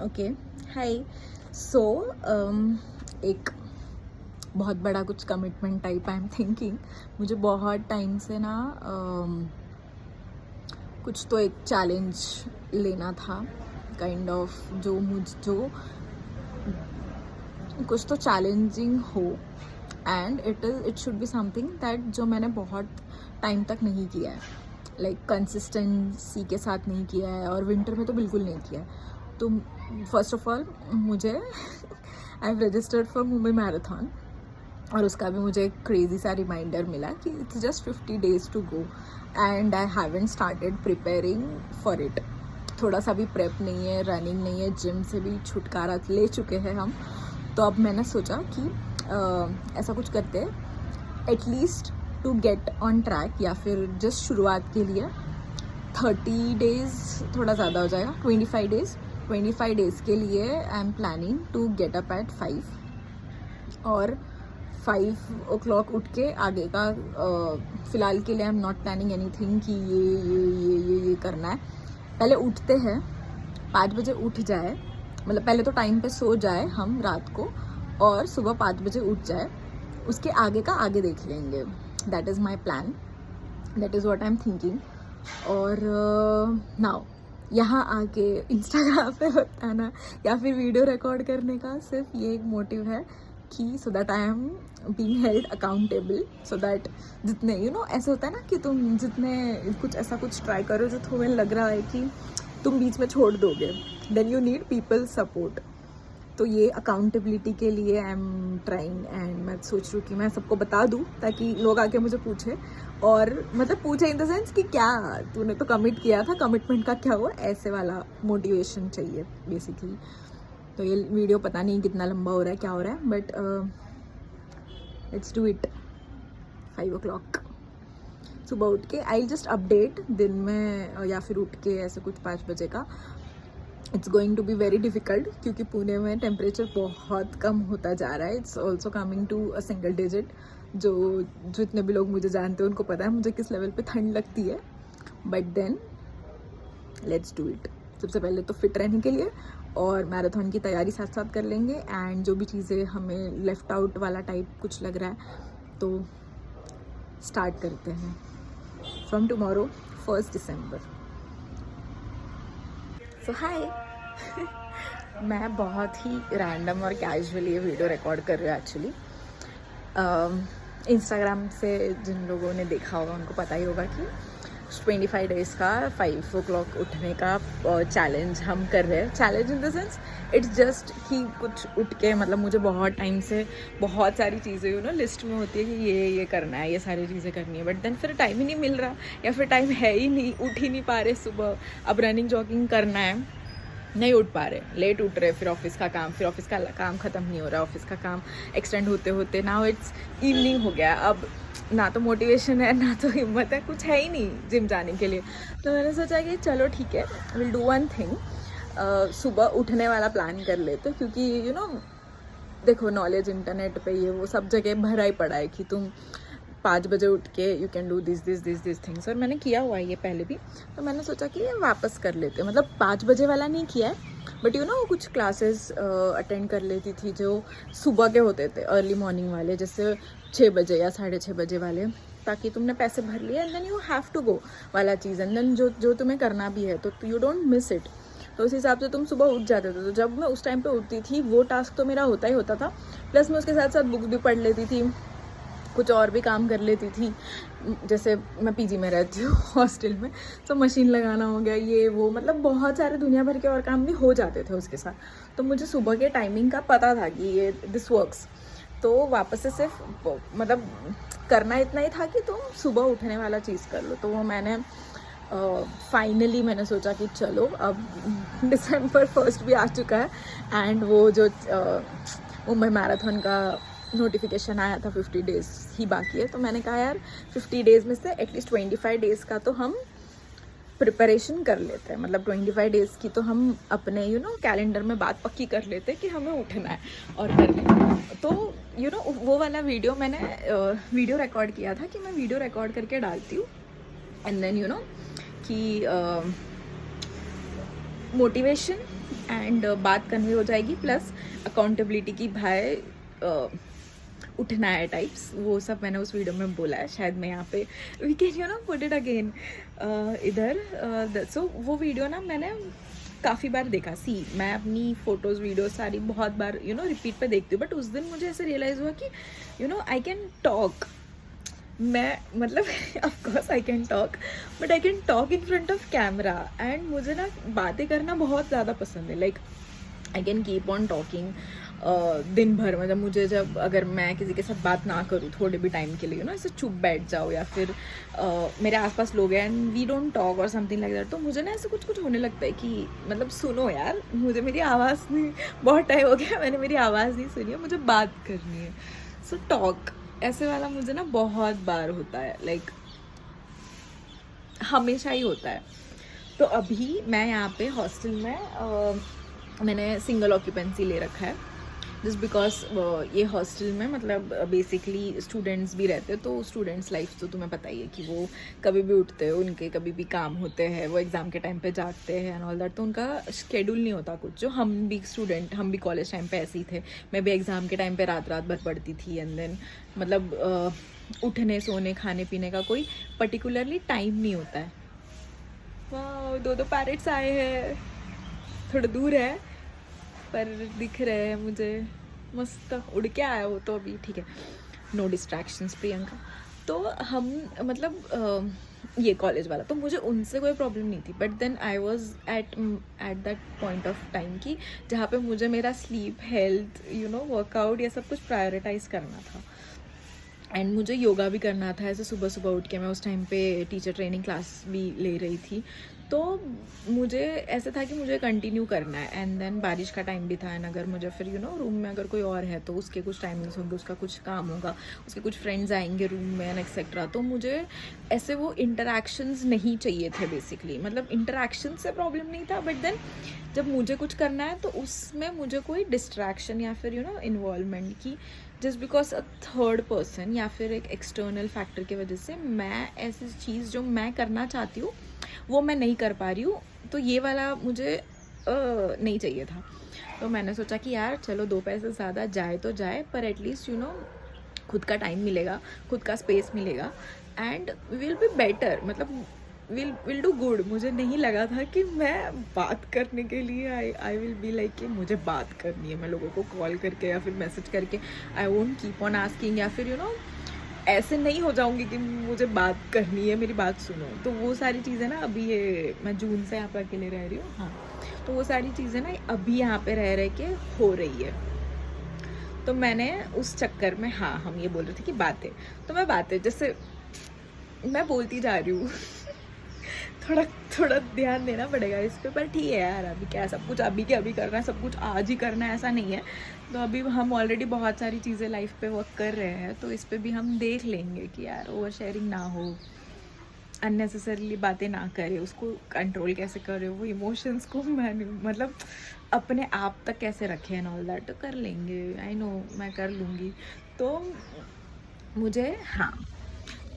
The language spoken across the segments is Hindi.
ओके हाय सो एक बहुत बड़ा कुछ commitment type I am thinking. मुझे बहुत टाइम से ना कुछ तो एक चैलेंज लेना था काइंड ऑफ जो कुछ तो चैलेंजिंग हो and it should be something that जो मैंने बहुत टाइम तक नहीं किया है, लाइक कंसिस्टेंसी के साथ नहीं किया है और विंटर में तो बिल्कुल नहीं किया है। तो फर्स्ट ऑफ ऑल मुझे I have registered for Mumbai marathon और उसका भी मुझे एक क्रेजी सा रिमाइंडर मिला कि it's just 50 days to go and I haven't started preparing for it. थोड़ा सा भी प्रेप नहीं है, रनिंग नहीं है, जिम से भी छुटकारा ले चुके हैं हम। तो अब मैंने सोचा कि ऐसा कुछ करते हैं at least to get on track, या फिर जस्ट शुरुआत के लिए 30 days थोड़ा ज़्यादा हो जाएगा, 25 days के लिए I am planning to get up at 5 और 5 o'clock उठ के आगे का फ़िलहाल के लिए I am not planning anything कि ये करना है। पहले उठते हैं 5 बजे उठ जाए, मतलब पहले तो टाइम पे सो जाए हम रात को और सुबह 5 बजे उठ जाए, उसके आगे का आगे देख लेंगे। That is my plan, that is what I am thinking. और नाउ यहाँ आके इंस्टाग्राम पे बताना या फिर वीडियो रिकॉर्ड करने का सिर्फ ये एक मोटिव है कि so that I am being held accountable, so that जितने ऐसे होता है ना कि तुम जितने कुछ ऐसा कुछ ट्राई करो जो तुम्हें लग रहा है कि तुम बीच में छोड़ दोगे, then you need people support. तो ये अकाउंटेबिलिटी के लिए आई एम ट्राइंग एंड मैं सोच रही हूँ कि मैं सबको बता दूँ ताकि लोग आके मुझे पूछे, और मतलब पूछे इन द सेंस कि क्या तूने तो कमिट किया था, कमिटमेंट का क्या हुआ, ऐसे वाला मोटिवेशन चाहिए बेसिकली। तो ये वीडियो पता नहीं कितना लंबा हो रहा है, क्या हो रहा है, but let's do it. 5 o'clock सुबह उठ के आई जस्ट अपडेट दिन में, या फिर उठ के ऐसे कुछ 5 बजे का। It's going to be very difficult क्योंकि पुणे में टेम्परेचर बहुत कम होता जा रहा है। It's also coming to a single digit. जो जितने भी लोग मुझे जानते हैं उनको पता है मुझे किस लेवल पे ठंड लगती है, but then let's do it. सबसे पहले तो फिट रहने के लिए और मैराथन की तैयारी साथ साथ कर लेंगे, एंड जो भी चीज़ें हमें लेफ्ट आउट वाला टाइप कुछ लग रहा है तो स्टार्ट करते हैं फ्रॉम टुमारो 1 December। सो हाय मैं बहुत ही रैंडम और कैजुअली ये वीडियो रिकॉर्ड कर रही हूँ एक्चुअली। इंस्टाग्राम से जिन लोगों ने देखा होगा उनको पता ही होगा कि 25 days का 5 o'clock उठने का चैलेंज हम कर रहे हैं। Challenge in the sense it's just कि कुछ उठ के, मतलब मुझे बहुत टाइम से बहुत सारी चीज़ें लिस्ट में होती है कि ये करना है, ये सारी चीज़ें करनी है, बट देन फिर टाइम ही नहीं मिल रहा या फिर टाइम है ही नहीं, उठ ही नहीं पा रहे सुबह। अब रनिंग जॉगिंग करना है, नहीं उठ पा रहे, लेट उठ रहे, फिर ऑफिस का काम ख़त्म नहीं हो रहा, ऑफिस का काम एक्सटेंड होते होते नाउ इट्स इवनिंग हो गया। अब ना तो मोटिवेशन है ना तो हिम्मत है, कुछ है ही नहीं जिम जाने के लिए। तो मैंने सोचा कि चलो ठीक है, विल डू वन थिंग, सुबह उठने वाला प्लान कर लेते, क्योंकि देखो नॉलेज इंटरनेट पे ये वो सब जगह भरा ही पड़ा है कि तुम 5 बजे उठ के you can do this things, और मैंने किया हुआ है ये पहले भी। तो मैंने सोचा कि ये वापस कर लेते, मतलब 5 बजे वाला नहीं किया है, बट कुछ क्लासेस अटेंड कर लेती थी जो सुबह के होते थे, अर्ली मॉर्निंग वाले, जैसे 6 बजे या 6:30 बजे वाले, ताकि तुमने पैसे भर लिए and then you have to go वाला चीज़, एंड देन जो तुम्हें करना भी है तो यू डोंट मिस इट। तो उस हिसाब से तुम सुबह उठ जाते थे। तो जब मैं उस टाइम पे उठती थी वो टास्क तो मेरा होता ही होता था, प्लस मैं उसके साथ साथ बुक भी पढ़ लेती थी, कुछ और भी काम कर लेती थी। जैसे मैं पीजी में रहती हूँ हॉस्टल में, तो मशीन लगाना हो गया, ये वो, मतलब बहुत सारे दुनिया भर के और काम भी हो जाते थे उसके साथ। तो मुझे सुबह के टाइमिंग का पता था कि ये दिस वर्क्स। तो वापस से सिर्फ मतलब करना इतना ही था कि तुम सुबह उठने वाला चीज़ कर लो। तो वो मैंने फाइनली मैंने सोचा कि चलो अब December 1 भी आ चुका है एंड वो जो मुंबई मैराथन का नोटिफिकेशन आया था 50 days ही बाकी है। तो मैंने कहा यार 50 days में से एटलीस्ट 25 days का तो हम प्रिपरेशन कर लेते हैं, मतलब 25 days की तो हम अपने कैलेंडर में बात पक्की कर लेते हैं कि हमें उठना है और करना है। तो वो वाला वीडियो मैंने वीडियो रिकॉर्ड किया था कि मैं वीडियो रिकॉर्ड करके डालती हूँ, एंड देन कि मोटिवेशन एंड बात कन्वे हो जाएगी, प्लस अकाउंटेबिलिटी की भाई उठना है टाइप्स, वो सब मैंने उस वीडियो में बोला है। शायद मैं यहाँ पे we can you know put it again इधर। सो वो वीडियो ना मैंने काफ़ी बार देखा। मैं अपनी फ़ोटोज़ वीडियो सारी बहुत बार रिपीट पे देखती हूँ, बट उस दिन मुझे ऐसे रियलाइज़ हुआ कि आई कैन टॉक। मैं मतलब of course I can talk, but I can talk in front of camera. And मुझे ना बातें करना बहुत ज़्यादा पसंद है। Like I can keep on talking दिन भर। मतलब जब अगर मैं किसी के साथ बात ना करूँ थोड़े भी टाइम के लिए ऐसे चुप बैठ जाओ, या फिर मेरे आसपास लोग हैं एंड वी डोंट टॉक और समथिंग लाइक दैट, तो मुझे ना ऐसे कुछ होने लगता है कि मतलब सुनो यार, मुझे मेरी आवाज़ नहीं, बहुत टाइम हो गया मैंने मेरी आवाज़ नहीं सुनी है, मुझे बात करनी है। सो टॉक ऐसे वाला मुझे ना बहुत बार होता है, लाइक हमेशा ही होता है। तो अभी मैं यहाँ पे हॉस्टल में मैंने सिंगल ऑक्यूपेंसी ले रखा है, जस्ट बिकॉज ये हॉस्टल में मतलब बेसिकली स्टूडेंट्स भी रहते हैं। तो स्टूडेंट्स लाइफ तो तुम्हें पता ही है कि वो कभी भी उठते हैं, उनके कभी भी काम होते हैं, वो एग्ज़ाम के टाइम पे जागते हैं एंड ऑल दैट। तो उनका शेड्यूल नहीं होता कुछ, जो हम भी कॉलेज टाइम पे ऐसे ही थे। मैं भी एग्ज़ाम के टाइम पे रात भर पढ़ती थी, एंड देन मतलब उठने सोने खाने पीने का कोई पर्टिकुलरली टाइम नहीं होता है। वाह, दो पैरेट्स आए हैं, थोड़ा दूर है पर दिख रहे हैं मुझे, मस्त उड़ के आया वो तो अभी, ठीक है, नो डिस्ट्रैक्शंस प्रियंका। तो हम मतलब ये कॉलेज वाला, तो मुझे उनसे कोई प्रॉब्लम नहीं थी, but then I was at that point of time कि जहाँ पे मुझे मेरा स्लीप, हेल्थ, वर्कआउट, ये सब कुछ प्रायोरिटाइज करना था। एंड मुझे योगा भी करना था ऐसे सुबह सुबह उठ के। मैं उस टाइम पे टीचर ट्रेनिंग क्लास भी ले रही थी, तो मुझे ऐसा था कि मुझे कंटिन्यू करना है। एंड देन बारिश का टाइम भी था, एंड अगर मुझे फिर रूम में अगर कोई और है तो उसके कुछ टाइमिंग्स होंगे, उसका कुछ काम होगा, उसके कुछ फ्रेंड्स आएंगे रूम में एंड एक्सेट्रा। तो मुझे ऐसे वो इंटरेक्शंस नहीं चाहिए थे बेसिकली। मतलब इंटरेक्शन से प्रॉब्लम नहीं था, बट देन जब मुझे कुछ करना है तो उसमें मुझे कोई डिस्ट्रैक्शन या फिर इन्वॉल्वमेंट की, just because a third person या फिर एक एक्सटर्नल फैक्टर की वजह से मैं ऐसी चीज़ जो मैं करना चाहती हूँ वो मैं नहीं कर पा रही हूँ। तो ये वाला मुझे नहीं चाहिए था। तो मैंने सोचा कि यार चलो 2 पैसे ज़्यादा जाए तो जाए, पर एटलीस्ट खुद का टाइम मिलेगा, खुद का स्पेस मिलेगा, एंड विल बी बेटर। मतलब विल डू गुड। मुझे नहीं लगा था कि मैं बात करने के लिए आई विल बी लाइक कि मुझे बात करनी है, मैं लोगों को कॉल करके या फिर मैसेज करके I won't keep on asking, या फिर ऐसे नहीं हो जाऊंगी कि मुझे बात करनी है, मेरी बात सुनो। तो वो सारी चीज़ें ना अभी, ये मैं जून से यहाँ पर अकेले रह रही हूँ, हाँ, तो वो सारी चीज़ें ना अभी यहाँ पे रह के हो रही है। तो मैंने उस चक्कर में, हाँ, हम ये बोल रहे थे कि बातें, तो मैं बातें जैसे मैं बोलती जा रही हूँ थोड़ा ध्यान देना पड़ेगा इस पे, पर ठीक है यार, अभी क्या, सब कुछ अभी के अभी करना है, सब कुछ आज ही करना है ऐसा नहीं है। तो अभी हम ऑलरेडी बहुत सारी चीज़ें लाइफ पे वर्क कर रहे हैं, तो इस पे भी हम देख लेंगे कि यार ओवर शेयरिंग ना हो, अननेसेसरीली बातें ना करे, उसको कंट्रोल कैसे करे, वो इमोशंस को मतलब अपने आप तक कैसे रखें एंड ऑल दैट, तो कर लेंगे। आई नो मैं कर लूँगी। तो मुझे, हाँ,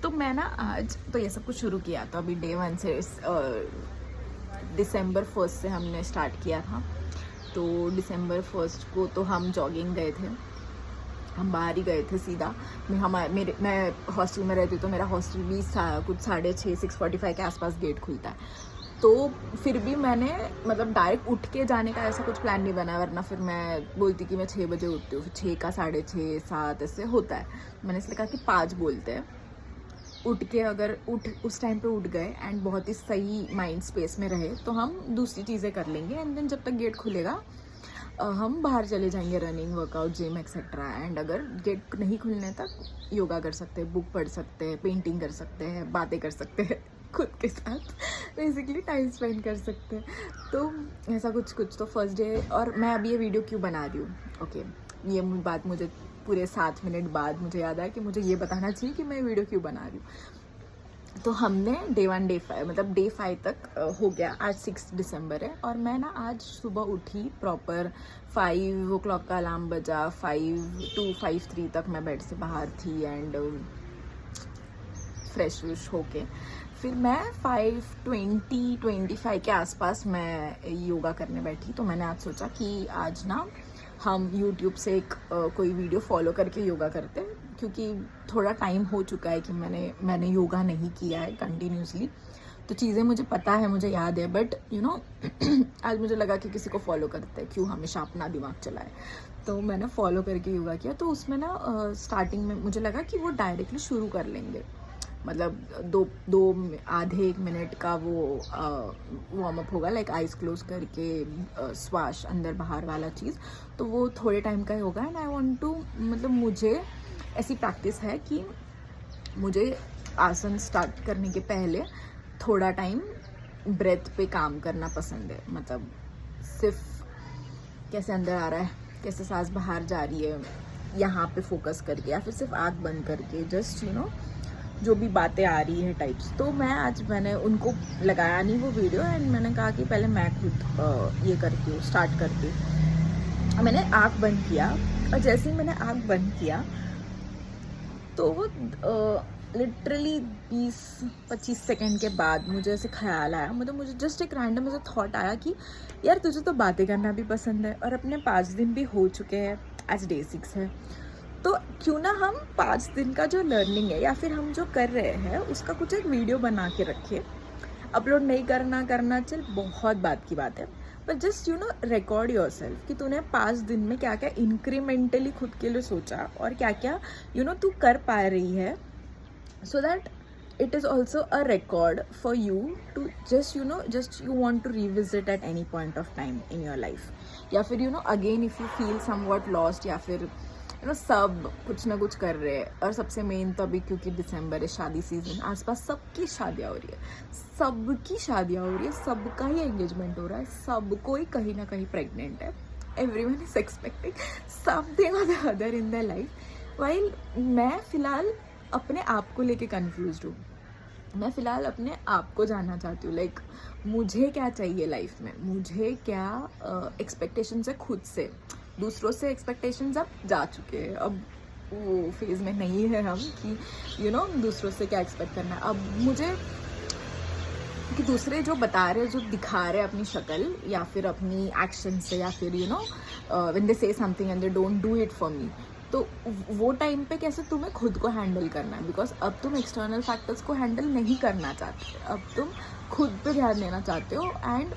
तो मैं ना आज तो ये सब कुछ शुरू किया। तो अभी डे 1 से दिसंबर 1 से हमने स्टार्ट किया था। तो दिसंबर 1 को तो हम जॉगिंग गए थे, हम बाहर ही गए थे सीधा। मैं हॉस्टल में रहती हूँ, तो मेरा हॉस्टल भी कुछ 6:30 6:45 के आसपास गेट खुलता है। तो फिर भी मैंने मतलब डायरेक्ट उठ के जाने का ऐसा कुछ प्लान नहीं बना, वरना फिर मैं बोलती कि मैं 6 बजे उठती हूँ, फिर 6 का 6:30 7 ऐसे होता है। मैंने इसलिए कहा कि 5 बोलते हैं। उठ के अगर उस टाइम पे उठ गए एंड बहुत ही सही माइंड स्पेस में रहे तो हम दूसरी चीज़ें कर लेंगे, एंड देन जब तक गेट खुलेगा हम बाहर चले जाएंगे, running, workout, gym etcetera. And अगर गेट नहीं खुलने तक योगा कर सकते हैं, बुक पढ़ सकते हैं, पेंटिंग कर सकते हैं, बातें कर सकते हैं, खुद के साथ बेसिकली टाइम स्पेंड कर सकते हैं। तो ऐसा कुछ तो फर्स्ट डे। और मैं अभी ये वीडियो क्यों बना रही हूँ, ओके, ये बात मुझे पूरे 7 मिनट बाद मुझे याद आया कि मुझे ये बताना चाहिए कि मैं वीडियो क्यों बना रही हूँ। तो हमने डे 1 डे 5 मतलब डे 5 तक हो गया। आज 6 दिसंबर है, और मैं ना आज सुबह उठी प्रॉपर 5 o'clock का अलार्म बजा, 5 to 5:03 तक मैं बेड से बाहर थी, एंड फ्रेश व्रेश होके फिर मैं 5:20-25 के आसपास मैं योगा करने बैठी। तो मैंने आज सोचा कि आज ना हम यूट्यूब से एक कोई वीडियो फॉलो करके योगा करते हैं, क्योंकि थोड़ा टाइम हो चुका है कि मैंने योगा नहीं किया है कंटिन्यूसली। तो चीज़ें मुझे पता है, मुझे याद है, बट आज मुझे लगा कि किसी को फॉलो करते हैं, क्यों हमेशा अपना दिमाग चलाए। तो मैंने फॉलो करके योगा किया। तो उसमें ना स्टार्टिंग में मुझे लगा कि वो डायरेक्टली शुरू कर लेंगे, मतलब आधे 1 मिनट का वो वार्म अप होगा, लाइक आइज़ क्लोज करके श्वास अंदर बाहर वाला चीज़। तो वो थोड़े टाइम का ही होगा। एंड आई वांट टू, मतलब मुझे ऐसी प्रैक्टिस है कि मुझे आसन स्टार्ट करने के पहले थोड़ा टाइम ब्रेथ पे काम करना पसंद है। मतलब सिर्फ कैसे अंदर आ रहा है, कैसे सांस बाहर जा रही है, यहाँ पे फोकस करके, या फिर सिर्फ आँख बंद करके, जस्ट जो भी बातें आ रही है टाइप्स। तो मैंने उनको लगाया नहीं वो वीडियो, एंड मैंने कहा कि पहले मैं खुद ये करती हूँ, स्टार्ट करती हूँ। मैंने आँख बंद किया, और जैसे ही मैंने आँख बंद किया तो वो लिटरली 20-25 सेकेंड के बाद मुझे ऐसे ख्याल आया, मतलब मुझे जस्ट एक रैंडम ऐसा थॉट आया कि यार तुझे तो बातें करना भी पसंद है, और अपने 5 दिन भी हो चुके हैं, आज डे 6 है, तो क्यों ना हम 5 दिन का जो लर्निंग है या फिर हम जो कर रहे हैं उसका कुछ एक वीडियो बना के रखें। अपलोड नहीं करना चल बहुत बात की बात है, but just record your self कि तूने 5 दिन में क्या क्या इंक्रीमेंटली खुद के लिए सोचा, और क्या क्या तू कर पा रही है, so that it is also a record for you to just you want to revisit at any point of time in your life, या फिर again if you feel somewhat lost, या फिर सब कुछ ना कुछ कर रहे हैं। और सबसे मेन तो अभी क्योंकि दिसंबर है, शादी सीजन, आसपास सबकी शादियाँ हो रही है, सबका ही एंगेजमेंट हो रहा है, सबको ही कहीं ना कहीं प्रेग्नेंट है, एवरीवन इज एक्सपेक्टिंग समथिंग और the other in the life. While मैं फ़िलहाल अपने आप को लेके कन्फ्यूज्ड हूँ, मैं फ़िलहाल अपने आप को जानना चाहती हूँ, लाइक मुझे क्या चाहिए लाइफ में, मुझे क्या एक्सपेक्टेशंस है खुद से। दूसरों से एक्सपेक्टेशंस अब जा चुके हैं, अब वो फेज़ में नहीं है हम कि दूसरों से क्या एक्सपेक्ट करना है। अब मुझे कि दूसरे जो बता रहे हैं, जो दिखा रहे हैं अपनी शक्ल या फिर अपनी एक्शन से, या फिर व्हेन दे से something and they don't do it for me, तो वो टाइम पे कैसे तुम्हें खुद को हैंडल करना है, बिकॉज अब तुम एक्सटर्नल फैक्टर्स को हैंडल नहीं करना चाहते, अब तुम खुद पे ध्यान देना चाहते हो। And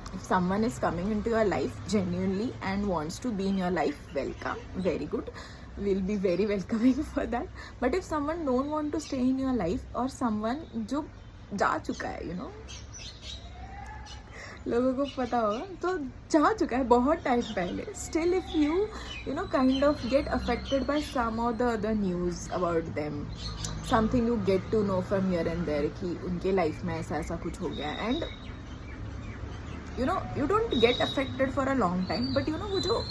if someone is coming into your life genuinely and wants to be in your life, welcome, very good, we'll be very welcoming for that. But if someone don't want to stay in your life, or someone जो जा चुका है लोगों को पता होगा, तो जा चुका है बहुत टाइम पहले, still if you kind of get affected by some of the other news about them, something you get to know from here and there कि उनके लाइफ में ऐसा कुछ हो गया, and you don't get affected for a long time, but वो जो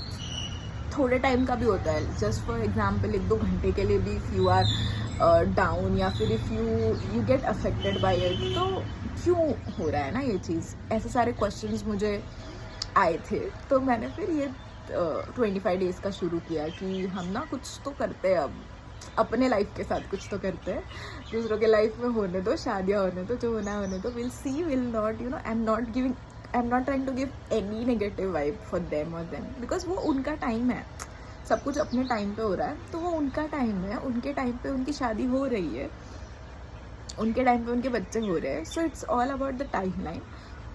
थोड़े टाइम का भी होता है, जस्ट फॉर एग्जाम्पल 1-2 घंटे के लिए भी इफ़ यू आर डाउन, या फिर if you get affected by it, तो क्यों हो रहा है ना ये चीज़। ऐसे सारे क्वेश्चंस मुझे आए थे, तो मैंने फिर ये 25 डेज़ का शुरू किया कि हम ना कुछ तो करते हैं, अब अपने लाइफ के साथ कुछ तो करते हैं, दूसरों के लाइफ में होने दो, शादियाँ होने दो, जो होना है होने दो, will see, will not I am not trying to give any negative vibe for them और देम, बिकॉज वो उनका टाइम है, सब कुछ अपने टाइम पे हो रहा है, तो वो उनका टाइम है, उनके टाइम पे उनकी शादी हो रही है, उनके टाइम पे उनके बच्चे हो रहे हैं, so it's all about the time line.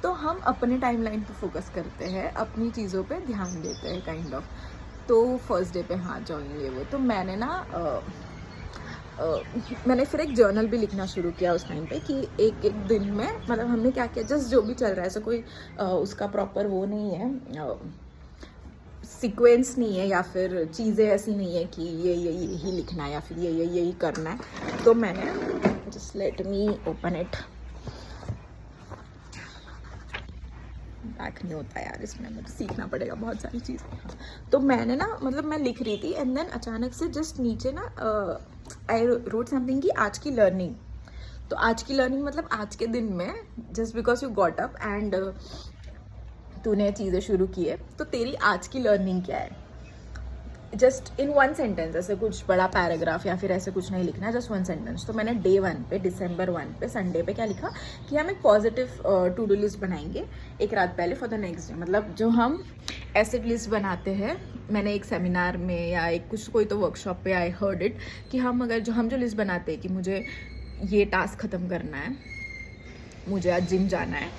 तो हम अपने टाइम लाइन पर फोकस करते हैं, अपनी चीज़ों पे ध्यान देते हैं काइंड ऑफ। तो फर्स्ट डे पे हाँ जॉइन ये वो, तो मैंने ना मैंने फिर एक जर्नल भी लिखना शुरू किया उस टाइम पे कि एक दिन में मतलब हमने क्या किया, जस्ट जो भी चल रहा है, ऐसा कोई उसका प्रॉपर वो नहीं है, सीक्वेंस नहीं है, या फिर चीज़ें ऐसी नहीं है कि ये यही लिखना है या फिर ये यही करना है। तो मैंने just let me open it, back नहीं होता यार इसमें, मुझे सीखना पड़ेगा बहुत सारी चीज़ें। तो मैंने ना मतलब मैं लिख रही थी, एंड देन अचानक से जस्ट नीचे ना आई रोट समथिंग कि आज की लर्निंग। तो आज की लर्निंग मतलब आज के दिन में, just because you got up and तूने चीज़ें शुरू की है, तो तेरी आज की लर्निंग क्या है। जस्ट इन वन सेंटेंस, ऐसे कुछ बड़ा पैराग्राफ या फिर ऐसे कुछ नहीं लिखना है, जस्ट वन सेंटेंस। तो मैंने डे 1 पे, December 1 पे, संडे पे क्या लिखा कि हम एक पॉजिटिव टू डू लिस्ट बनाएंगे एक रात पहले फॉर द नेक्स्ट डे। मतलब जो हम एसेट लिस्ट बनाते हैं, मैंने एक सेमिनार में या एक कुछ कोई तो वर्कशॉप पे आई हर्ड इट कि हम जो लिस्ट बनाते हैं कि मुझे ये टास्क ख़त्म करना है, मुझे आज जिम जाना है,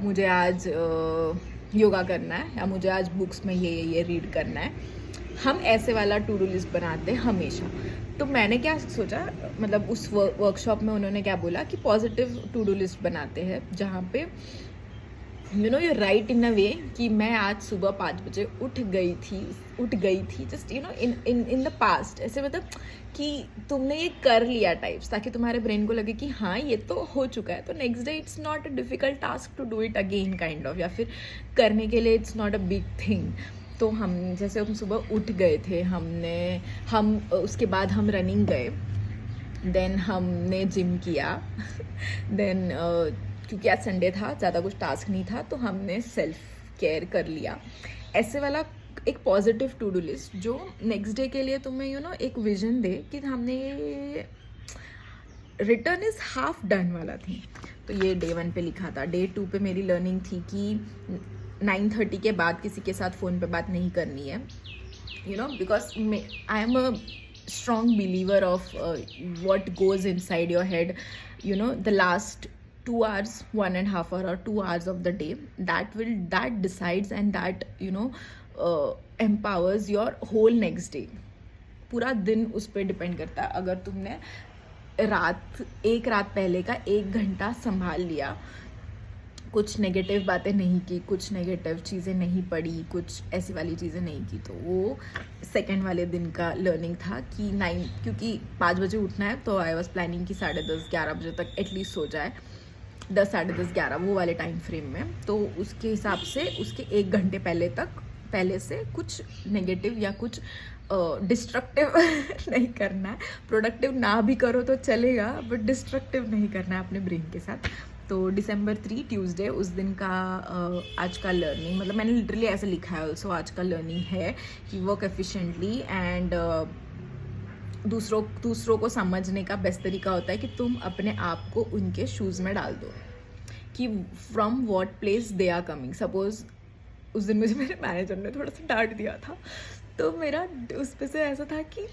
मुझे आज योगा करना है, या मुझे आज बुक्स में ये रीड करना है, हम ऐसे वाला टू डू लिस्ट बनाते हैं हमेशा। तो मैंने क्या सोचा, मतलब उस वर्कशॉप में उन्होंने क्या बोला कि पॉजिटिव टू डू लिस्ट बनाते हैं जहाँ पे यू राइट इन अ वे कि मैं आज सुबह 5 बजे उठ गई थी जस्ट इन द पास्ट, ऐसे मतलब कि तुमने ये कर लिया टाइप्स, ताकि तुम्हारे ब्रेन को लगे कि हाँ ये तो हो चुका है, तो next day it's not a difficult task to do it again kind of, या फिर करने के लिए it's not a big thing. तो हम सुबह उठ गए थे, हम उसके बाद हम रनिंग गए, देन हमने जिम किया, देन क्योंकि आज संडे था, ज़्यादा कुछ टास्क नहीं था, तो हमने सेल्फ केयर कर लिया। ऐसे वाला एक पॉजिटिव टू डू लिस्ट जो नेक्स्ट डे के लिए तुम्हें एक विजन दे कि हमने ये रिटर्न इज़ हाफ डन वाला थी। तो ये डे 1 पे लिखा था। डे 2 पे मेरी लर्निंग थी कि 9:30 के बाद किसी के साथ फ़ोन पे बात नहीं करनी है, because I am a strong believer of what goes inside your head, the last 2 hours, 1.5 hour or 2 hours of the day, that decides and that empowers your whole next day. पूरा दिन उस पर डिपेंड करता है। अगर तुमने एक रात पहले का 1 घंटा संभाल लिया, कुछ नेगेटिव बातें नहीं की, कुछ नेगेटिव चीज़ें नहीं पढ़ी, कुछ ऐसी वाली चीज़ें नहीं की, तो वो सेकेंड वाले दिन का लर्निंग था कि क्योंकि 5 बजे उठना है, तो आई वॉज प्लानिंग कि 10:30-11 बजे तक एटलीस्ट सो जाए, 10, 10:30, 11 वो वाले टाइम फ्रेम में। तो उसके हिसाब से उसके 1 घंटे पहले से कुछ नेगेटिव या कुछ डिस्ट्रक्टिव नहीं करना है। प्रोडक्टिव ना भी करो तो चलेगा, बट डिस्ट्रक्टिव नहीं करना है अपने ब्रेन के साथ। तो December 3 ट्यूसडे, उस दिन का आज का लर्निंग, मतलब मैंने लिटरली ऐसे लिखा है ऑल्सो, आज का लर्निंग है कि वर्क एफिशिएंटली एंड दूसरों को समझने का बेस्ट तरीका होता है कि तुम अपने आप को उनके शूज़ में डाल दो कि from what place they are coming. Suppose उस दिन मुझे मेरे मैनेजर ने थोड़ा सा डांट दिया था, तो मेरा उस पे से ऐसा था कि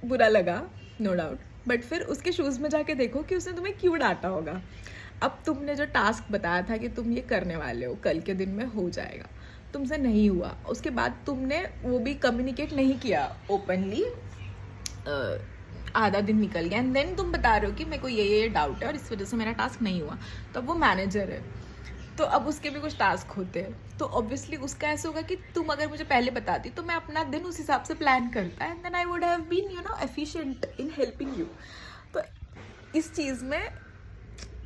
बुरा लगा, नो डाउट, बट फिर उसके शूज़ में जाके देखो कि उसने तुम्हें क्यों डांटा होगा। अब तुमने जो टास्क बताया था कि तुम ये करने वाले हो, कल के दिन में हो जाएगा, तुमसे नहीं हुआ, उसके बाद तुमने वो भी कम्युनिकेट नहीं किया ओपनली, आधा दिन निकल गया, एंड देन तुम बता रहे हो कि मेरे को ये डाउट है और इस वजह से मेरा टास्क नहीं हुआ। तो अब वो मैनेजर है, तो अब उसके भी कुछ टास्क होते हैं, तो ऑब्वियसली उसका ऐसा होगा कि तुम अगर मुझे पहले बताती तो मैं अपना दिन उस हिसाब से प्लान करता, and then I would have been efficient in helping you. तो इस चीज़ में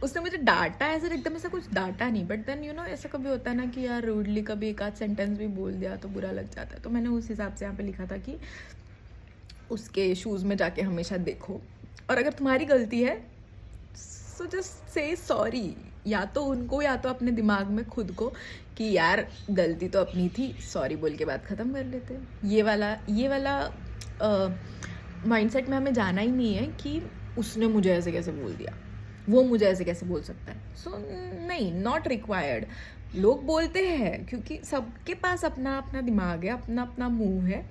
उसने मुझे डांटा, एकदम ऐसा कुछ डांटा नहीं, बट देन ऐसा कभी होता है ना कि यार रूडली कभी एक आध सेंटेंस भी बोल दिया तो बुरा लग जाता है। तो मैंने उस हिसाब से यहाँ पे लिखा था कि उसके शूज़ में जाके हमेशा देखो, और अगर तुम्हारी गलती है सो जस्ट से सॉरी, या तो उनको या तो अपने दिमाग में खुद को कि यार गलती तो अपनी थी, सॉरी बोल के बात ख़त्म कर लेते हैं। ये वाला माइंडसेट में हमें जाना ही नहीं है कि उसने मुझे ऐसे कैसे बोल दिया, वो मुझे ऐसे कैसे बोल सकता है। सो नहीं, नॉट रिक्वायर्ड। लोग बोलते हैं क्योंकि सबके पास अपना अपना दिमाग है, अपना अपना मुंह है,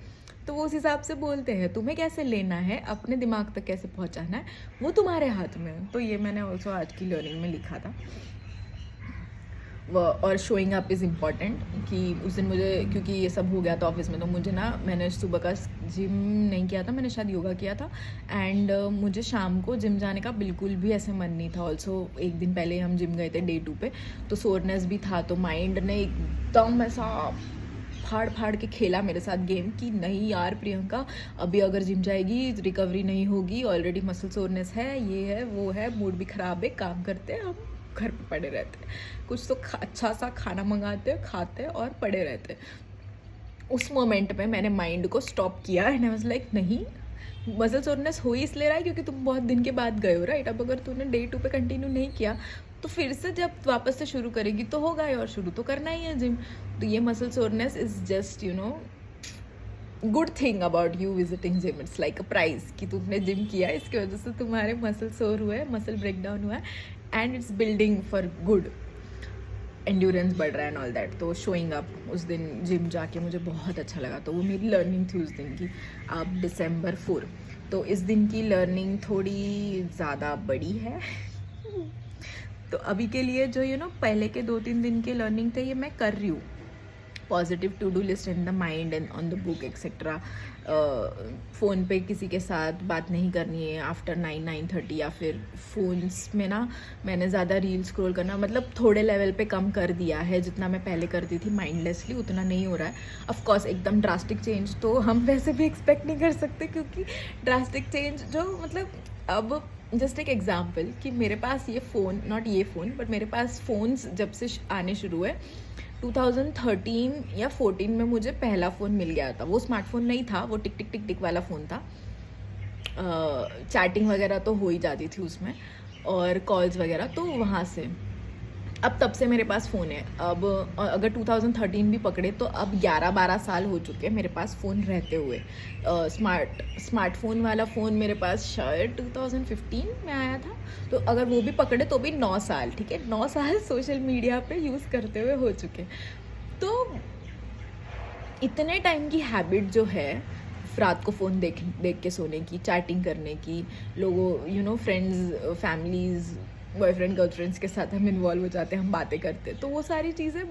तो वो उस हिसाब से बोलते हैं। तुम्हें कैसे लेना है, अपने दिमाग तक कैसे पहुंचाना है, वो तुम्हारे हाथ में है। तो ये मैंने ऑल्सो आज की लर्निंग में लिखा था। और शोइंग अप इज़ इम्पॉर्टेंट, कि उस दिन मुझे, क्योंकि ये सब हो गया था ऑफिस में, तो मुझे मैंने सुबह का जिम नहीं किया था, मैंने शायद योगा किया था, एंड मुझे शाम को जिम जाने का बिल्कुल भी ऐसे मन नहीं था। ऑल्सो एक दिन पहले हम जिम गए थे डे 2 पे, तो सोरनेस भी था, तो माइंड ने एकदम ऐसा फाड़ के खेला मेरे साथ गेम कि नहीं यार प्रियंका, अभी अगर जिम जाएगी रिकवरी नहीं होगी, ऑलरेडी मसल सोरनेस है, ये है वो है, मूड भी ख़राब है, काम करते हैं हम घर पे पड़े रहते हैं, कुछ तो अच्छा सा खाना मंगाते हैं, खाते हैं और पड़े रहते हैं। उस मोमेंट में मैंने माइंड को स्टॉप किया एंड आई वाज लाइक नहीं, मसल सोरनेस हो ही इसलिए रहा है क्योंकि तुम बहुत दिन के बाद गए हो, राइट। अब अगर तूने डे 2 पे कंटिन्यू नहीं किया तो फिर से जब वापस से शुरू करेगी तो होगा ही, और शुरू तो करना ही है जिम। तो ये muscle soreness is just good thing about you visiting gym, it's like a prize कि तुमने जिम किया है, इसकी वजह से तुम्हारे मसल सोर हुए, मसल ब्रेक डाउन हुआ है, and it's building for good, endurance बढ़ रहा है एंड ऑल दैट. तो शोइंग अप उस दिन जिम जाके मुझे बहुत अच्छा लगा. तो वो मेरी लर्निंग थी उस दिन की. अब December 4, तो इस दिन की लर्निंग थोड़ी ज़्यादा बड़ी है. तो अभी के लिए जो पहले के 2-3 दिन के लर्निंग थे, ये मैं कर रही हूँ. Positive to do list in the mind and on the book etcetera. Phone पे किसी के साथ बात नहीं करनी है आफ्टर 9-9:30, या फिर फ़ोन्स में ना मैंने ज़्यादा रील स्क्रॉल करना मतलब थोड़े लेवल पे कम कर दिया है. जितना मैं पहले करती थी माइंडलेसली, उतना नहीं हो रहा है. ऑफ कोर्स एकदम ड्रास्टिक चेंज तो हम वैसे भी एक्सपेक्ट नहीं कर सकते, क्योंकि ड्रास्टिक चेंज जो मतलब अब जस्ट एक एग्जाम्पल कि मेरे पास ये फ़ोन, नॉट ये फ़ोन बट मेरे पास फ़ोन्स जब से आने शुरू हुए 2013 या 14 में मुझे पहला फ़ोन मिल गया था. वो स्मार्टफोन नहीं था, वो टिक टिक टिक टिक वाला फ़ोन था. चैटिंग वगैरह तो हो ही जाती थी उसमें, और कॉल्स वगैरह तो वहाँ से. अब तब से मेरे पास फ़ोन है. अब अगर 2013 भी पकड़े तो अब 11-12 साल हो चुके हैं मेरे पास फ़ोन रहते हुए. स्मार्टफोन वाला फ़ोन मेरे पास शायद 2015 में आया था. तो अगर वो भी पकड़े तो भी 9 साल, ठीक है, 9 साल सोशल मीडिया पे यूज़ करते हुए हो चुके. तो इतने टाइम की हैबिट जो है रात को फ़ोन देख के सोने की, चैटिंग करने की, लोगों फ्रेंड्स, फैमिलीज़, बॉयफ्रेंड गर्लफ्रेंड्स के साथ हम इन्वॉल्व हो जाते हैं, हम बातें करते हैं. तो वो सारी चीज़ें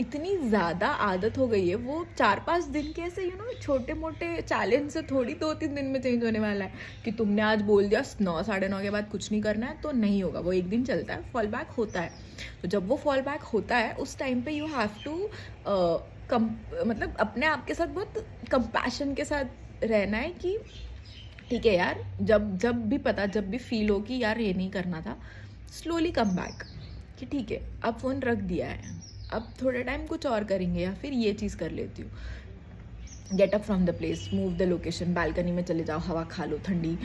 इतनी ज़्यादा आदत हो गई है. वो 4-5 दिन के ऐसे छोटे मोटे चैलेंज से थोड़ी 2-3 दिन में चेंज होने वाला है कि तुमने आज बोल दिया 9-9:30 के बाद कुछ नहीं करना है, तो नहीं होगा. वो एक दिन चलता है, फॉल बैक होता है. तो जब वो फॉल बैक होता है उस टाइम पे यू हैव टू मतलब अपने आप के साथ बहुत कंपैशन के साथ रहना है कि ठीक है यार, जब भी फील हो कि यार ये नहीं करना था, स्लोली कम बैक कि ठीक है अब फ़ोन रख दिया है, अब थोड़े टाइम कुछ और करेंगे, या फिर ये चीज़ कर लेती हूँ. Get up from the place, move the location, balcony में चले जाओ, हवा खा लो ठंडी.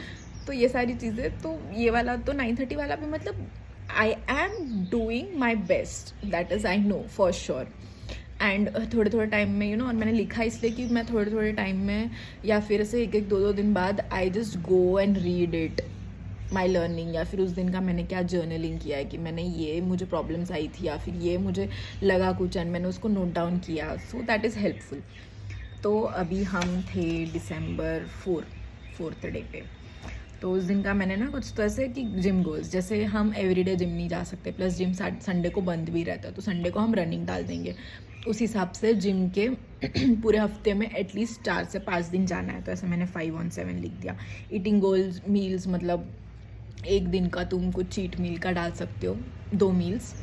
तो ये सारी चीज़ें. तो ये वाला तो 9:30 वाला भी मतलब I am doing my best, that is I know for sure. And थोड़े टाइम में और मैंने लिखा इसलिए कि मैं थोड़े टाइम में या फिर ऐसे 1-2 दिन बाद I just go and read it, my learning, या फिर उस दिन का मैंने क्या जर्नलिंग किया है कि मैंने ये मुझे प्रॉब्लम्स आई थी या फिर ये मुझे लगा कुछ एंड मैंने उसको नोट डाउन किया. So that is helpful. तो अभी हम थे December 4th डे पे. तो उस दिन का मैंने ना कुछ तो ऐसे कि जिम गोल्स, जैसे हम एवरीडे जिम नहीं जा सकते, प्लस जिम संडे को बंद भी रहता है, तो संडे को हम रनिंग डाल देंगे. उस हिसाब से जिम के पूरे हफ्ते में एटलीस्ट 4 से 5 दिन जाना है. तो ऐसे मैंने 5 on 7 लिख दिया. ईटिंग गोल्स, मील्स, मतलब एक दिन का तुम कुछ चीट मील का डाल सकते हो, 2 मील्स,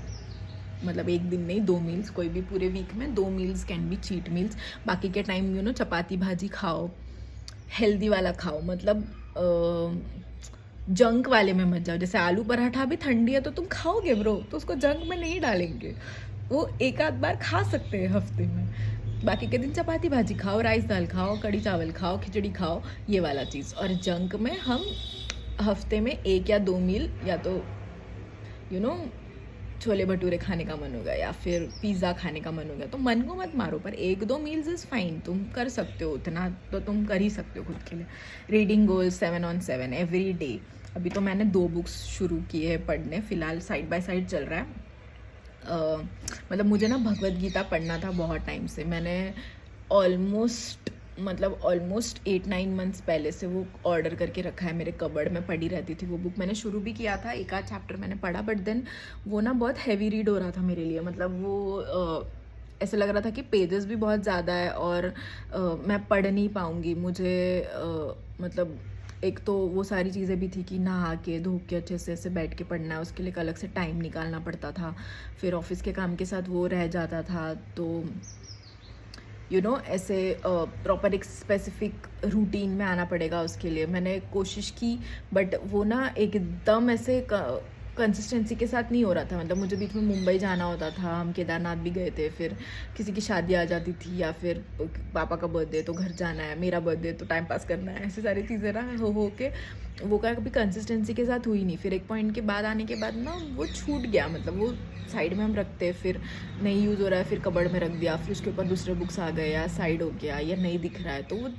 मतलब एक दिन नहीं 2 मील्स, कोई भी पूरे वीक में 2 meals can be cheat meals. बाकी के टाइम चपाती भाजी खाओ, हेल्दी वाला खाओ, मतलब जंक वाले में मत जाओ. जैसे आलू पराठा भी ठंडी है तो तुम खाओगे ब्रो, तो उसको जंक में नहीं डालेंगे. वो एक आध बार खा सकते हैं हफ्ते में. बाकी के दिन चपाती भाजी खाओ, राइस दाल खाओ, कड़ी चावल खाओ, खिचड़ी खाओ, ये वाला चीज़. और जंक में हम हफ्ते में 1 या 2 मील, या तो छोले भटूरे खाने का मन होगा या फिर पिज़्ज़ा खाने का मन होगा, तो मन को मत मारो, पर 1-2 मील्स इज़ फाइन. तुम कर सकते हो, उतना तो तुम कर ही सकते हो खुद के लिए. Reading goals 7 on 7 every day. अभी तो मैंने 2 बुक्स शुरू किए हैं पढ़ने, फ़िलहाल साइड बाय साइड चल रहा है. मतलब मुझे ना भगवद गीता पढ़ना था बहुत टाइम से. मैंने ऑलमोस्ट 8-9 मंथ्स पहले से वो ऑर्डर करके रखा है, मेरे कबर्ड में पड़ी रहती थी वो बुक. मैंने शुरू भी किया था, एक आध चैप्टर मैंने पढ़ा, बट देन वो ना बहुत हैवी रीड हो रहा था मेरे लिए. मतलब वो ऐसा लग रहा था कि पेजेस भी बहुत ज़्यादा है और मैं पढ़ नहीं पाऊँगी. मुझे मतलब एक तो वो सारी चीज़ें भी थी कि नहा के धो के अच्छे से ऐसे बैठ के पढ़ना है, उसके लिए एक अलग से टाइम निकालना पड़ता था. फिर ऑफिस के काम के साथ वो रह जाता था. तो ऐसे प्रॉपर एक स्पेसिफिक रूटीन में आना पड़ेगा उसके लिए. मैंने कोशिश की, बट वो ना एकदम ऐसे कंसिस्टेंसी के साथ नहीं हो रहा था। मतलब मुझे बीच में मुंबई जाना होता था, हम केदारनाथ भी गए थे, फिर किसी की शादी आ जाती थी, या फिर पापा का बर्थडे तो घर जाना है, मेरा बर्थडे तो टाइम पास करना है, ऐसी सारी चीज़ें ना हो के वो क्या कभी कंसिस्टेंसी के साथ हुई नहीं। फिर एक पॉइंट के बाद आने के बाद ना वो छूट गया, मतलब वो साइड में हम रखते हैं, फिर नहीं यूज़ हो रहा है, फिर कबर्ड में रख दिया, फिर उसके ऊपर दूसरे बुक्स आ गए, या साइड हो गया, या नहीं दिख रहा है, तो वो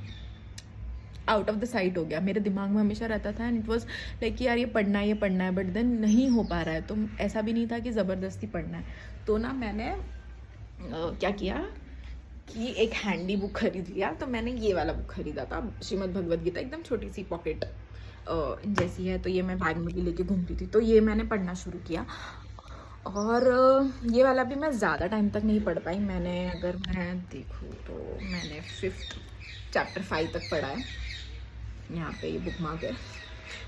आउट ऑफ द साइट हो गया। मेरे दिमाग में हमेशा रहता था एंड इट वाज लाइक कि यार ये पढ़ना है, बट देन नहीं हो पा रहा है। तो ऐसा भी नहीं था कि ज़बरदस्ती पढ़ना है। तो ना मैंने क्या किया कि एक हैंडी बुक खरीद लिया। तो मैंने ये वाला बुक खरीदा था, श्रीमद् भगवद गीता, एकदम छोटी सी पॉकेट जैसी है। तो ये मैं बैग में भी लेके घूमती थी, तो ये मैंने पढ़ना शुरू किया। और ये वाला भी मैं ज़्यादा टाइम तक नहीं पढ़ पाई। मैंने अगर मैं देखूँ तो मैंने 5th चैप्टर 5 तक पढ़ा है। यहाँ पे ये बुक मार्क है,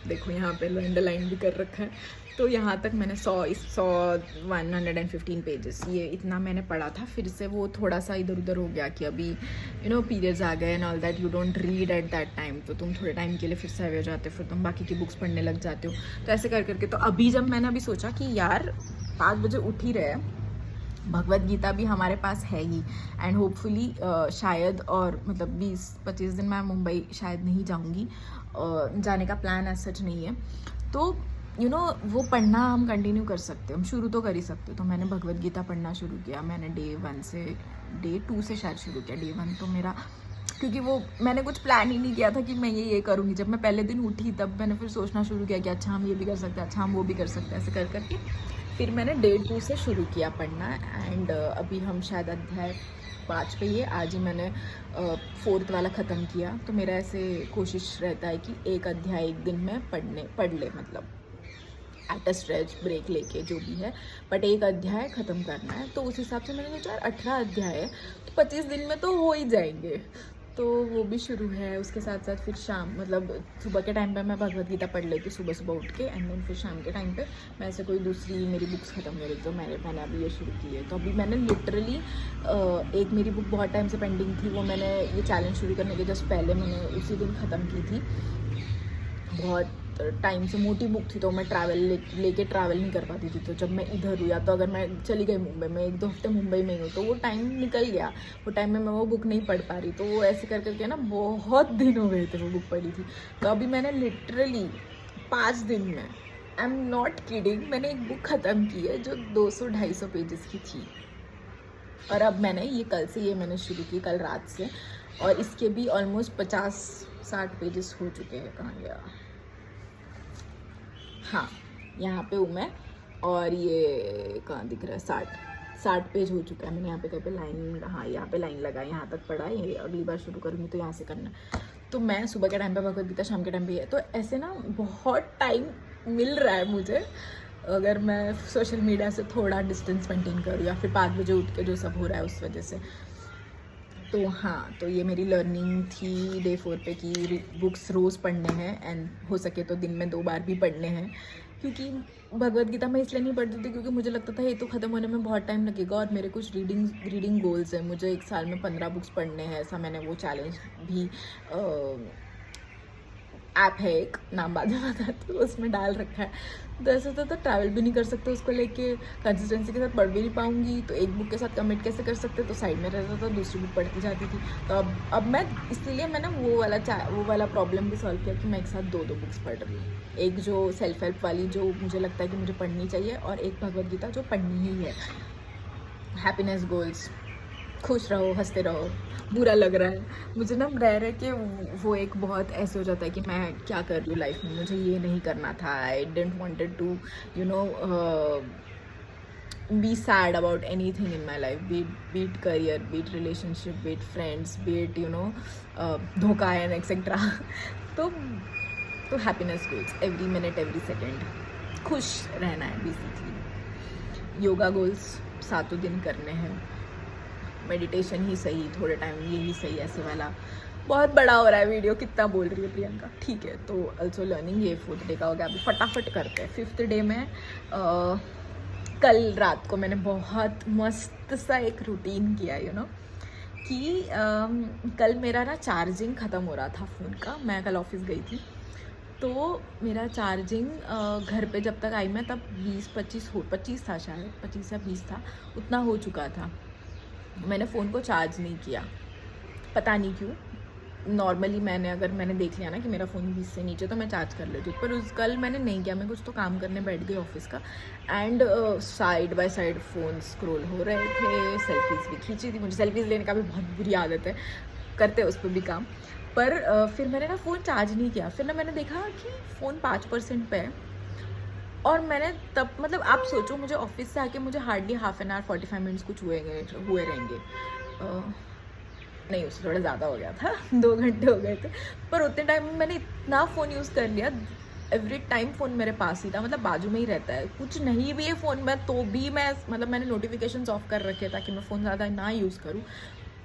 देखो यहाँ पे अंडरलाइन भी कर रखा है। तो यहाँ तक मैंने 115 पेजेस, ये इतना मैंने पढ़ा था। फिर से वो थोड़ा सा इधर उधर हो गया कि अभी पीरियड्स आ गए and all that, you don't read at that time, तो तुम थोड़े टाइम के लिए फिर से अवे हो जाते हो, फिर तुम बाकी की बुक्स पढ़ने लग जाते हो। तो ऐसे कर करके तो अभी जब मैंने अभी सोचा कि यार 5 बजे उठ ही रहे, भगवद गीता भी हमारे पास है ही, एंड होपफुली शायद और मतलब 20-25 दिन मैं मुंबई शायद नहीं जाऊंगी, जाने का प्लान एज सच नहीं है। तो वो पढ़ना हम कंटिन्यू कर सकते हैं, हम शुरू तो कर ही सकते हो। तो मैंने भगवद गीता पढ़ना शुरू किया। मैंने डे 2 से शायद शुरू किया। डे 1 तो मेरा, क्योंकि वो मैंने कुछ प्लान ही नहीं किया था कि मैं ये करूँगी। जब मैं पहले दिन उठी तब मैंने फिर सोचना शुरू किया कि अच्छा हम ये भी कर सकते हैं, अच्छा हम वो भी कर सकते हैं, ऐसे कर करके फिर मैंने डे 2 से शुरू किया पढ़ना। एंड अभी हम शायद अध्याय 5 पे ही है। आज ही मैंने 4th वाला ख़त्म किया। तो मेरा ऐसे कोशिश रहता है कि एक अध्याय एक दिन में पढ़ ले, मतलब एट अ स्ट्रेच ब्रेक लेके जो भी है, बट एक अध्याय ख़त्म करना है। तो उस हिसाब से मैंने सोचा 18 अध्याय है तो 25 दिन में तो हो ही जाएंगे। तो वो भी शुरू है। उसके साथ साथ फिर शाम, मतलब सुबह के टाइम पे मैं भगवद गीता पढ़ लेती हूँ सुबह उठ के, एंड देन फिर शाम के टाइम पे मैं ऐसे कोई दूसरी मेरी बुक्स ख़त्म कर लेती हूँ। मैंने अभी ये शुरू की है। तो अभी मैंने लिटरली एक मेरी बुक बहुत टाइम से पेंडिंग थी, वो मैंने ये चैलेंज शुरू करने के जस्ट पहले मैंने उसी दिन ख़त्म की थी। बहुत टाइम से मोटी बुक थी, तो मैं लेके ट्रैवल नहीं कर पाती थी। तो जब मैं इधर हुई, या तो अगर मैं चली गई मुंबई में, 1-2 हफ्ते मुंबई में ही हूँ, तो वो टाइम निकल गया। वो टाइम में मैं वो बुक नहीं पढ़ पा रही। तो वो ऐसे कर करके ना बहुत दिन हो गए थे वो बुक पढ़ी थी। तो अभी मैंने लिटरली 5 दिन में, आई एम नॉट किडिंग, मैंने एक बुक ख़त्म की है जो 200-250 पेजेस की थी। और अब मैंने ये कल से ये मैंने शुरू की, कल रात से, और इसके भी ऑलमोस्ट 50-60 पेजेस हो चुके हैं। कहाँ गया, हाँ यहाँ पे हूँ मैं, और ये कहाँ दिख रहा है, 60 पेज हो चुका है। मैंने यहाँ पे कहीं पे लाइन, हाँ यहाँ पे लाइन लगा, यहाँ तक पढ़ा है। ये अगली बार शुरू करूँगी तो यहाँ से करना। तो मैं सुबह के टाइम पे भगवद गीता, शाम के टाइम पे है। तो ऐसे ना बहुत टाइम मिल रहा है मुझे, अगर मैं सोशल मीडिया से थोड़ा डिस्टेंस मेंटेन करूँ, या फिर 5 बजे उठ के जो सब हो रहा है उस वजह से। तो हाँ, तो ये मेरी लर्निंग थी डे 4 पे कि बुक्स रोज़ पढ़ने हैं, एंड हो सके तो दिन में 2 बार भी पढ़ने हैं। क्योंकि भगवद गीता मैं इसलिए नहीं पढ़ती थी क्योंकि मुझे लगता था ये तो ख़त्म होने में बहुत टाइम लगेगा, और मेरे कुछ रीडिंग गोल्स हैं। मुझे 1 साल में 15 बुक्स पढ़ने हैं, ऐसा मैंने वो चैलेंज भी ऐप है एक, नाम बाद में बताती हूँ, उसमें डाल रखा है। तो ऐसा तो ट्रैवल भी नहीं कर सकते उसको लेके, कंसिस्टेंसी के साथ पढ़ भी नहीं पाऊँगी, तो एक बुक के साथ कमिट कैसे कर सकते। तो साइड में रहता था, दूसरी बुक पढ़ती जाती थी। तो अब मैं इसलिए मैंने वो वाला प्रॉब्लम भी सॉल्व किया कि मैं एक साथ 2 बुक्स पढ़ रही हूँ। एक जो सेल्फ हेल्प वाली जो मुझे लगता है कि मुझे पढ़नी चाहिए, और एक भगवद गीता जो पढ़नी ही है। हैप्पीनेस गोल्स, खुश रहो, हंसते रहो। बुरा लग रहा है मुझे ना, रह रहे कि वो एक बहुत ऐसे हो जाता है कि मैं क्या कर रही हूँ लाइफ में, मुझे ये नहीं करना था। I didn't wanted to be sad about anything in my life, be it career, be it relationship, be it friends, be it धोखा एंड एक्सेट्रा। तो happiness goals, every minute every second खुश रहना है बेसिकली। योगा गोल्स 7 दिन करने हैं, मेडिटेशन ही सही, थोड़े टाइम ये ही सही। ऐसे वाला बहुत बड़ा हो रहा है वीडियो, कितना बोल रही है प्रियंका, ठीक है। तो अल्सो लर्निंग, ये 4th डे का हो गया। अभी फटाफट करते हैं 5th डे में। कल रात को मैंने बहुत मस्त सा एक रूटीन किया, कि कल मेरा ना चार्जिंग ख़त्म हो रहा था फ़ोन का। मैं कल ऑफिस गई थी, तो मेरा चार्जिंग घर पे जब तक आई मैं तब 20-25 था, शायद 25 या 20 था, उतना हो चुका था। मैंने फ़ोन को चार्ज नहीं किया, पता नहीं क्यों। नॉर्मली मैंने देख लिया ना कि मेरा फ़ोन 20 से नीचे तो मैं चार्ज कर लेती हूँ, पर उस कल मैंने नहीं किया। मैं कुछ तो काम करने बैठ गई ऑफिस का, and side by side phone scroll हो रहे थे, सेल्फीज़ भी खींची थी। मुझे सेल्फीज़ लेने का भी बहुत बुरी आदत है, करते उस पर भी काम। पर फिर मैंने ना फ़ोन चार्ज नहीं किया। फिर ना मैंने देखा कि फ़ोन 5% पे है, और मैंने तब मतलब आप सोचो, मुझे ऑफिस से आके मुझे hardly half an hour 45 minutes कुछ हुए रहेंगे, नहीं उससे थोड़ा ज़्यादा हो गया था 2 घंटे हो गए थे। पर उतने टाइम में मैंने इतना फ़ोन यूज़ कर लिया, एवरी टाइम फ़ोन मेरे पास ही था, मतलब बाजू में ही रहता है। कुछ नहीं भी है फ़ोन में तो भी मैं मतलब मैंने नोटिफिकेशंस ऑफ कर रखे ताकि मैं फ़ोन ज़्यादा ना यूज़ करूँ।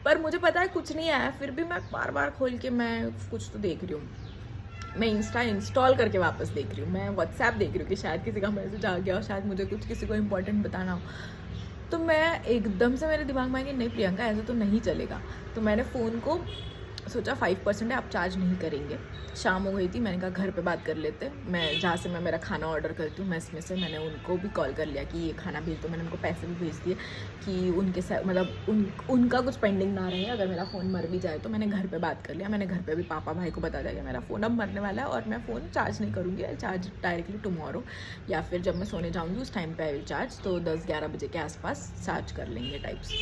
पर मुझे पता है कुछ नहीं आया, फिर भी मैं बार बार खोल के मैं कुछ तो देख रही हूँ। मैं इंस्टा इंस्टॉल करके वापस देख रही हूँ, मैं व्हाट्सएप देख रही हूँ कि शायद किसी का मैसेज आ गया और शायद मुझे कुछ किसी को इंपॉर्टेंट बताना हो। तो मैं एकदम से मेरे दिमाग में आई कि नहीं प्रियंका, ऐसा तो नहीं चलेगा। तो मैंने फ़ोन को सोचा 5% है, आप चार्ज नहीं करेंगे। शाम हो गई थी, मैंने कहा घर पे बात कर लेते। मैं जहाँ से मैं मेरा खाना ऑर्डर करती हूँ मेस में से, मैंने उनको भी कॉल कर लिया कि ये खाना भेज दो। मैंने उनको पैसे भी भेज दिए कि उनके साथ मतलब उनका कुछ पेंडिंग ना रहे, अगर मेरा फ़ोन मर भी जाए तो। मैंने घर पे बात कर लिया, मैंने घर पे भी पापा भाई को बता दिया कि मेरा फ़ोन अब मरने वाला है और मैं फ़ोन चार्ज नहीं करूँगी, आई चार्ज डायरेक्टली टुमारो, या फिर जब मैं सोने जाऊँगी उस टाइम पर आई विल चार्ज। तो 10-11 बजे के आसपास चार्ज कर लेंगे टाइप्स,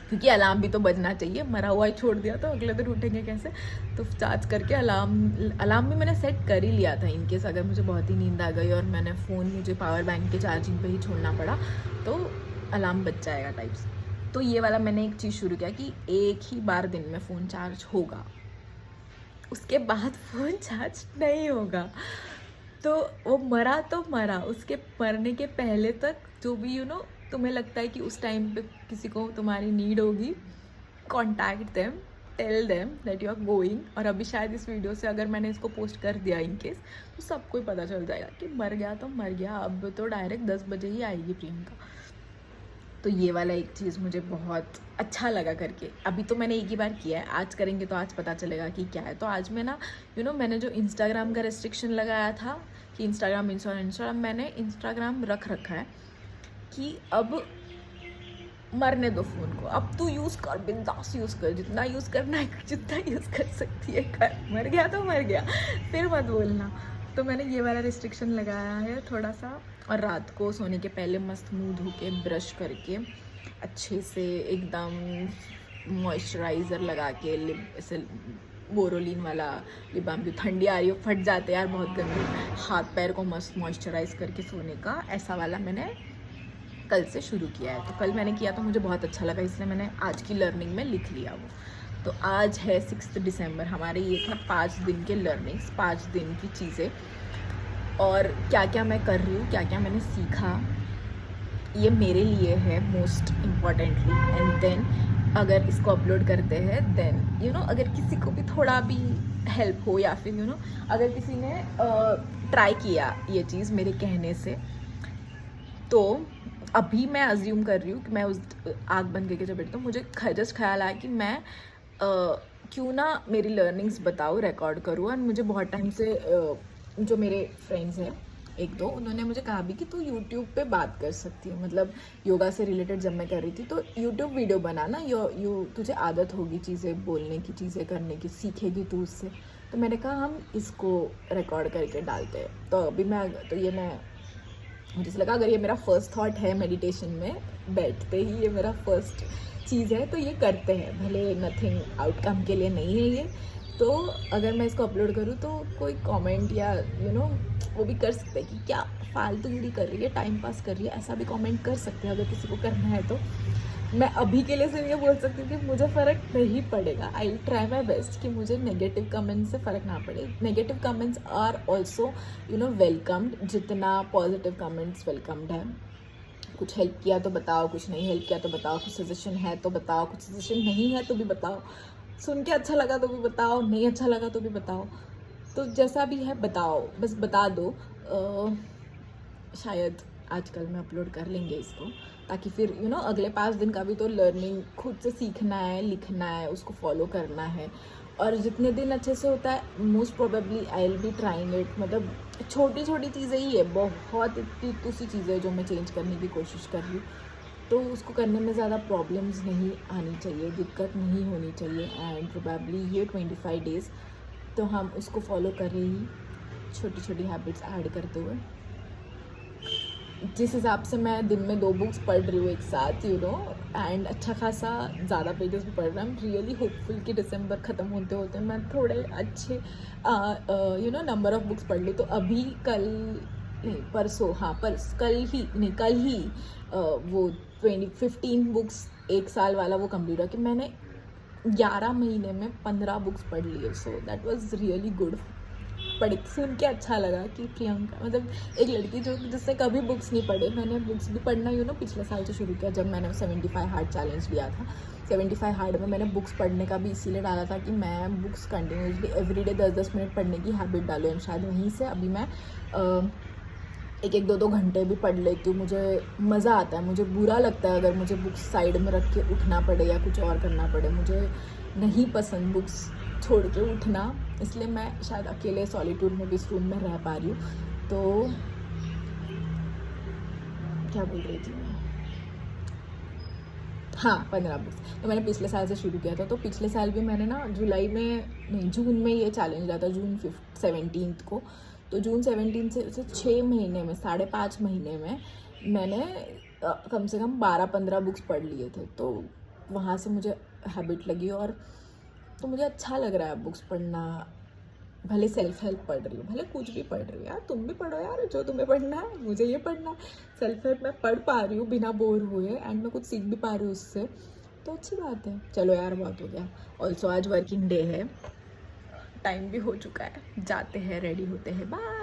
क्योंकि अलार्म भी तो बजना चाहिए। मरा हुआ ही छोड़ दिया तो अगले दिन उठेंगे कैसे। तो चार्ज करके अलार्म भी मैंने सेट कर ही लिया था, इनकेस अगर मुझे बहुत ही नींद आ गई और मैंने फ़ोन मुझे पावर बैंक के चार्जिंग पे ही छोड़ना पड़ा तो अलार्म बच जाएगा टाइप्स। तो ये वाला मैंने एक चीज़ शुरू किया कि एक ही बार दिन में फ़ोन चार्ज होगा, उसके बाद फ़ोन चार्ज नहीं होगा। तो वो मरा तो मरा, उसके मरने के पहले तक जो भी तुम्हें लगता है कि उस टाइम पे किसी को तुम्हारी नीड होगी, contact them, tell them that you are going. और अभी शायद इस वीडियो से अगर मैंने इसको पोस्ट कर दिया इनकेस, तो सबको ही पता चल जाएगा कि मर गया तो मर गया, अब तो डायरेक्ट 10 बजे ही आएगी प्रियंका। तो ये वाला एक चीज़ मुझे बहुत अच्छा लगा करके। अभी तो मैंने एक ही बार किया है, आज करेंगे तो आज पता चलेगा कि क्या है। तो आज मैं ना मैंने जो इंस्टाग्राम का रेस्ट्रिक्शन लगाया था कि इंस्टाग्राम मैंने इंस्टाग्राम रख रखा है कि अब मरने दो फ़ोन को, अब तू यूज़ कर, बिंदास यूज़ कर, जितना यूज़ करना है जितना यूज़ कर सकती है कर, मर गया तो मर गया, फिर मत बोलना। तो मैंने ये वाला रिस्ट्रिक्शन लगाया है थोड़ा सा। और रात को सोने के पहले मस्त मुंह धो के ब्रश करके अच्छे से एकदम मॉइस्चराइज़र लगा के, लिप ऐसे बोरोलिन वाला लिप बाम, जो ठंडी आ रही हो फट जाते यार बहुत गंदे, हाथ पैर को मस्त मॉइस्चराइज़ करके सोने का, ऐसा वाला मैंने कल से शुरू किया है। तो कल मैंने किया तो मुझे बहुत अच्छा लगा, इसलिए मैंने आज की लर्निंग में लिख लिया वो। तो आज है 6 दिसंबर, हमारे ये था 5 दिन के लर्निंग्स, 5 दिन की चीज़ें, और क्या क्या मैं कर रही हूँ, क्या क्या मैंने सीखा, ये मेरे लिए है मोस्ट इम्पॉर्टेंटली। एंड देन अगर इसको अपलोड करते हैं देन अगर किसी को भी थोड़ा भी हेल्प हो, या फिर अगर किसी ने ट्राई किया ये चीज़ मेरे कहने से, तो अभी मैं अज्यूम कर रही हूँ कि मैं उस आग बंद करके जब बैठती हूँ, मुझे जस्ट ख्याल आया कि मैं क्यों ना मेरी लर्निंग्स बताऊँ, रिकॉर्ड करूँ। और मुझे बहुत टाइम से जो मेरे फ्रेंड्स हैं 1-2, उन्होंने मुझे कहा भी कि तू यूट्यूब पे बात कर सकती है, मतलब योगा से रिलेटेड जब मैं कर रही थी तो यूट्यूब वीडियो बनाना, तुझे आदत होगी चीज़ें बोलने की, चीज़ें करने की, सीखेगी तू उससे। तो मैंने कहा हम इसको रिकॉर्ड करके डालते हैं। तो अभी मुझे लगा अगर ये मेरा फर्स्ट थॉट है मेडिटेशन में बैठते ही, ये मेरा फर्स्ट चीज़ है तो ये करते हैं, भले नथिंग आउटकम के लिए नहीं है ये। तो अगर मैं इसको अपलोड करूँ तो कोई कमेंट या वो भी कर सकते हैं कि क्या फालतूगिरी कर रही है, टाइम पास कर रही है, ऐसा भी कमेंट कर सकते हैं अगर किसी को करना है तो। मैं अभी के लिए सिर्फ ये बोल सकती हूँ कि मुझे फ़र्क नहीं पड़ेगा, आई ट्राई माई बेस्ट कि मुझे नेगेटिव कमेंट्स से फ़र्क ना पड़े। Negative comments are also welcomed, जितना पॉजिटिव कमेंट्स वेलकम्ड है। कुछ हेल्प किया तो बताओ, कुछ नहीं हेल्प किया तो बताओ, कुछ सजेशन है तो बताओ, कुछ सजेशन नहीं है तो भी बताओ, सुन के अच्छा लगा तो भी बताओ, नहीं अच्छा लगा तो भी बताओ। तो जैसा भी है बताओ, बस बता दो। शायद आजकल में अपलोड कर लेंगे इसको, ताकि फिर अगले 5 दिन का भी तो लर्निंग खुद से सीखना है, लिखना है, उसको फॉलो करना है। और जितने दिन अच्छे से होता है most probably I will be trying it. मतलब छोटी छोटी चीज़ें ही है, बहुत इतनी सी चीज़ें जो मैं चेंज करने की कोशिश कर रही हूँ, तो उसको करने में ज़्यादा प्रॉब्लम्स नहीं आनी चाहिए, दिक्कत नहीं होनी चाहिए। एंड प्रोबेबली ये 25 डेज़ तो हम उसको फॉलो कर रहे ही, छोटी छोटी हैबिट्स ऐड करते हुए। जिस हिसाब से मैं दिन में 2 बुक्स पढ़ रही हूँ एक साथ एंड अच्छा खासा ज़्यादा पेजेस भी पढ़ रहा हूँ, रियली होपफुल कि दिसंबर ख़त्म होते होते मैं थोड़े अच्छे नंबर ऑफ़ बुक्स पढ़ लूँ। तो अभी कल नहीं परसों, हाँ कल ही वो 15 बुक्स एक साल वाला वो कंप्लीट हुआ कि मैंने 11 महीने में 15 बुक्स पढ़ लिए। So that was really good. पढ़ सुन के अच्छा लगा कि प्रियंका मतलब एक लड़की जिसने कभी बुक्स नहीं पढ़े। मैंने बुक्स भी पढ़ना पिछले साल से शुरू किया, जब मैंने 75 हार्ड चैलेंज लिया था। 75 हार्ड में मैंने बुक्स पढ़ने का भी इसीलिए डाला था कि मैं बुक्स कंटिन्यूसली एवरीडे 10-10 मिनट पढ़ने की हैबिट डालूँ। एंड शायद वहीं से अभी मैं 1-2 घंटे भी पढ़ लेती हूँ। मुझे मज़ा आता है, मुझे बुरा लगता है अगर मुझे बुक्स साइड में रख के उठना पड़े या कुछ और करना पड़े। मुझे नहीं पसंद बुक्स छोड़ के उठना, इसलिए मैं शायद अकेले सॉलिट्यूड में भी इस रूम में रह पा रही हूँ। तो क्या बोल रही थी मैं, हाँ 15 बुक्स तो मैंने पिछले साल से शुरू किया था। तो पिछले साल भी मैंने ना जून में ये चैलेंज लिया था, जून 17 को। तो जून 17 से 6 महीने में, 5.5 महीने में मैंने कम से कम 12-15 बुक्स पढ़ लिए थे। तो वहाँ से मुझे हैबिट लगी और तो मुझे अच्छा लग रहा है बुक्स पढ़ना। भले सेल्फ हेल्प पढ़ रही हूँ, भले कुछ भी पढ़ रही हूँ यार, तुम भी पढ़ो यार जो तुम्हें पढ़ना है, मुझे ये पढ़ना है। सेल्फ हेल्प मैं पढ़ पा रही हूँ बिना बोर हुए एंड मैं कुछ सीख भी पा रही हूँ उससे, तो अच्छी बात है। चलो यार बहुत हो गया। ऑल्सो आज वर्किंग डे है, टाइम भी हो चुका है, जाते हैं, रेडी होते हैं, बाय।